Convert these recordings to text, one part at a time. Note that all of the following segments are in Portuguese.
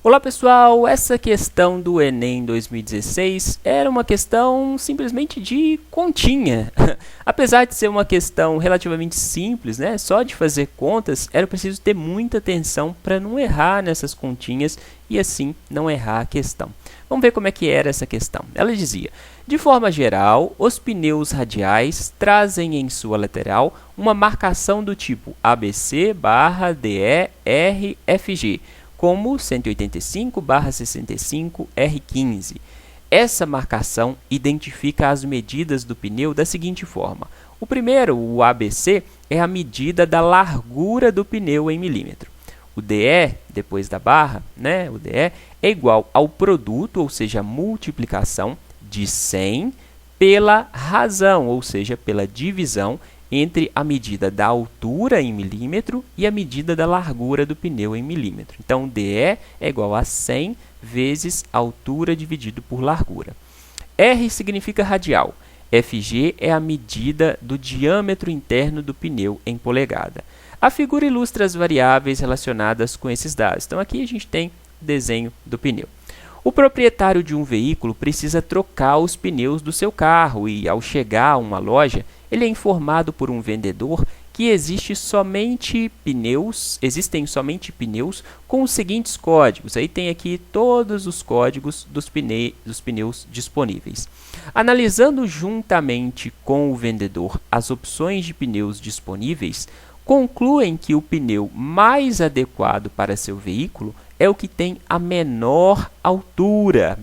Olá pessoal, essa questão do Enem 2016 era uma questão simplesmente de continha. Apesar de ser uma questão relativamente simples, né, só de fazer contas, era preciso ter muita atenção para não errar nessas continhas e assim não errar a questão. Vamos ver como é que era essa questão. Ela dizia: de forma geral, os pneus radiais trazem em sua lateral uma marcação do tipo ABC/DE/RFG, como 185/65R15. Essa marcação identifica as medidas do pneu da seguinte forma. O primeiro, o ABC, é a medida da largura do pneu em milímetro. O DE, depois da barra, né, o DE, é igual ao produto, ou seja, a multiplicação de 100 pela razão, ou seja, pela divisão entre a medida da altura em milímetro e a medida da largura do pneu em milímetro. Então, DE é igual a 100 vezes altura dividido por largura. R significa radial. FG é a medida do diâmetro interno do pneu em polegada. A figura ilustra as variáveis relacionadas com esses dados. Então, aqui a gente tem o desenho do pneu. O proprietário de um veículo precisa trocar os pneus do seu carro e, ao chegar a uma loja, ele é informado por um vendedor que existem somente pneus com os seguintes códigos. Aí tem aqui todos os códigos dos pneus disponíveis. Analisando juntamente com o vendedor as opções de pneus disponíveis, concluem que o pneu mais adequado para seu veículo é o que tem a menor altura.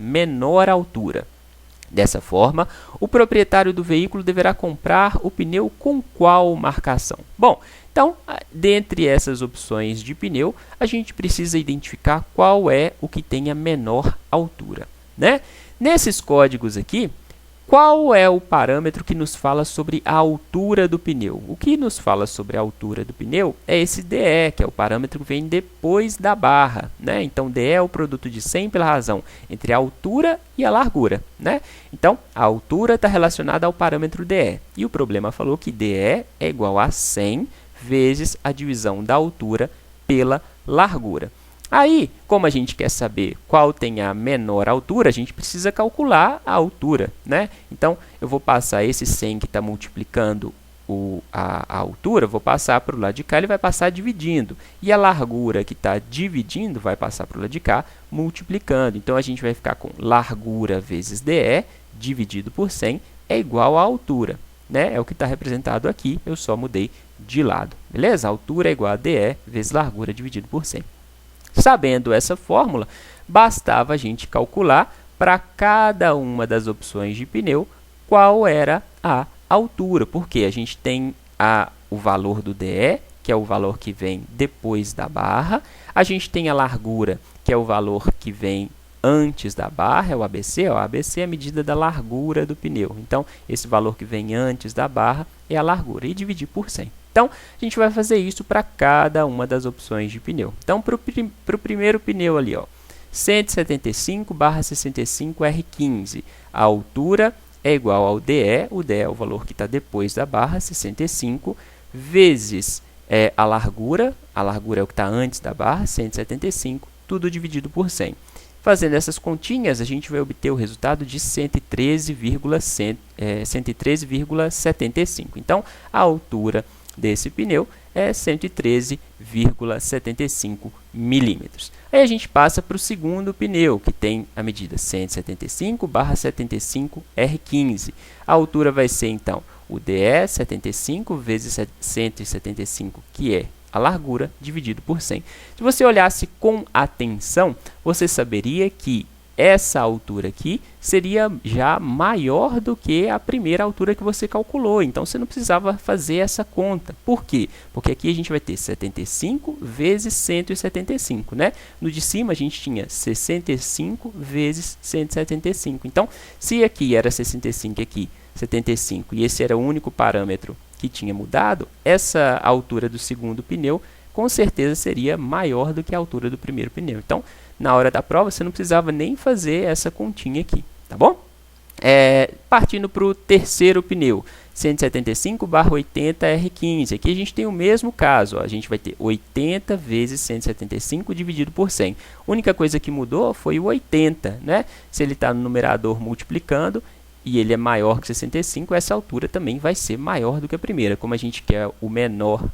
Dessa forma, o proprietário do veículo deverá comprar o pneu com qual marcação? Bom, então, dentre essas opções de pneu, a gente precisa identificar qual é o que tem a menor altura, né? Nesses códigos aqui, qual é o parâmetro que nos fala sobre a altura do pneu? O que nos fala sobre a altura do pneu é esse DE, que é o parâmetro que vem depois da barra, né? Então, DE é o produto de 100 pela razão entre a altura e a largura, né? Então, a altura está relacionada ao parâmetro DE. E o problema falou que DE é igual a 100 vezes a divisão da altura pela largura. Aí, como a gente quer saber qual tem a menor altura, a gente precisa calcular a altura, né? Então, eu vou passar esse 100 que está multiplicando a altura, vou passar para o lado de cá, ele vai passar dividindo. E a largura que está dividindo vai passar para o lado de cá, multiplicando. Então, a gente vai ficar com largura vezes DE, dividido por 100, é igual à altura, né? É o que está representado aqui, eu só mudei de lado, beleza? A altura é igual a DE vezes largura dividido por 100. Sabendo essa fórmula, bastava a gente calcular para cada uma das opções de pneu qual era a altura, porque a gente tem o valor do DE, que é o valor que vem depois da barra, a gente tem a largura, que é o valor que vem antes da barra, é o ABC, o ABC é a medida da largura do pneu. Então, esse valor que vem antes da barra é a largura, e dividir por 100. Então, a gente vai fazer isso para cada uma das opções de pneu. Então, para o primeiro pneu ali, 175/65R15, a altura é igual ao DE, o DE é o valor que está depois da barra, 65, vezes a largura é o que está antes da barra, 175, tudo dividido por 100. Fazendo essas continhas, a gente vai obter o resultado de 113,75. Então, a altura desse pneu é 113,75 milímetros. Aí a gente passa para o segundo pneu, que tem a medida 175/75R15. A altura vai ser, então, o DE 75 vezes 175, que é a largura, dividido por 100. Se você olhasse com atenção, você saberia que essa altura aqui seria já maior do que a primeira altura que você calculou. Então, você não precisava fazer essa conta. Por quê? Porque aqui a gente vai ter 75 vezes 175, né? No de cima, a gente tinha 65 vezes 175. Então, se aqui era 65 e aqui 75, e esse era o único parâmetro que tinha mudado, essa altura do segundo pneu com certeza seria maior do que a altura do primeiro pneu. Então, na hora da prova, você não precisava nem fazer essa continha aqui, tá bom? Partindo para o terceiro pneu, 175/80R15. Aqui a gente tem o mesmo caso, ó. A gente vai ter 80 vezes 175 dividido por 100. A única coisa que mudou foi o 80, né? Se ele está no numerador multiplicando e ele é maior que 65, essa altura também vai ser maior do que a primeira. Como a gente quer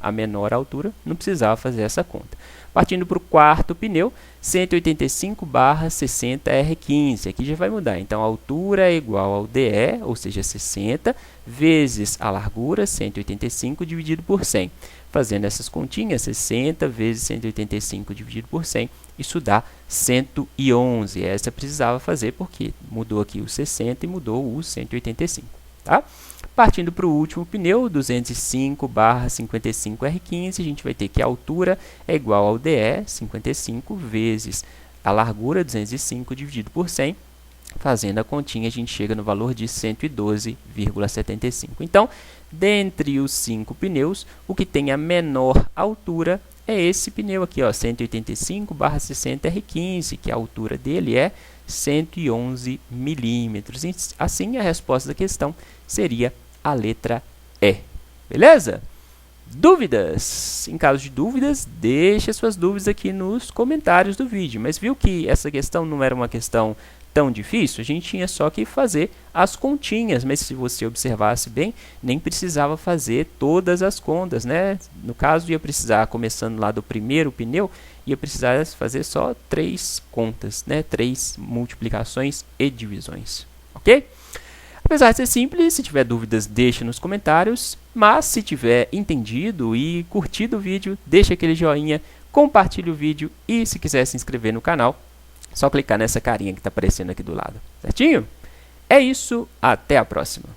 a menor altura, não precisava fazer essa conta. Partindo para o quarto pneu, 185/60R15. Aqui já vai mudar. Então, a altura é igual ao DE, ou seja, 60, vezes a largura, 185, dividido por 100. Fazendo essas continhas, 60 vezes 185 dividido por 100, isso dá 111. Essa precisava fazer porque mudou aqui o 60 e mudou o 185. Tá? Partindo para o último pneu, 205/55R15, a gente vai ter que a altura é igual ao DE, 55, vezes a largura, 205, dividido por 100. Fazendo a continha, a gente chega no valor de 112,75. Então, dentre os 5 pneus, o que tem a menor altura é esse pneu aqui, 185/60R15, que a altura dele é 111 milímetros. Assim, a resposta da questão seria a letra E. Beleza? Dúvidas? Em caso de dúvidas, deixe suas dúvidas aqui nos comentários do vídeo. Mas viu que essa questão não era uma questão tão difícil? A gente tinha só que fazer as continhas, mas se você observasse bem, nem precisava fazer todas as contas, né? No caso, ia precisar, começando lá do primeiro pneu, ia precisar fazer só 3 contas, né? 3 multiplicações e divisões, ok? Apesar de ser simples, se tiver dúvidas, deixe nos comentários, mas se tiver entendido e curtido o vídeo, deixe aquele joinha, compartilhe o vídeo e se quiser se inscrever no canal, só clicar nessa carinha que está aparecendo aqui do lado, certinho? É isso, até a próxima!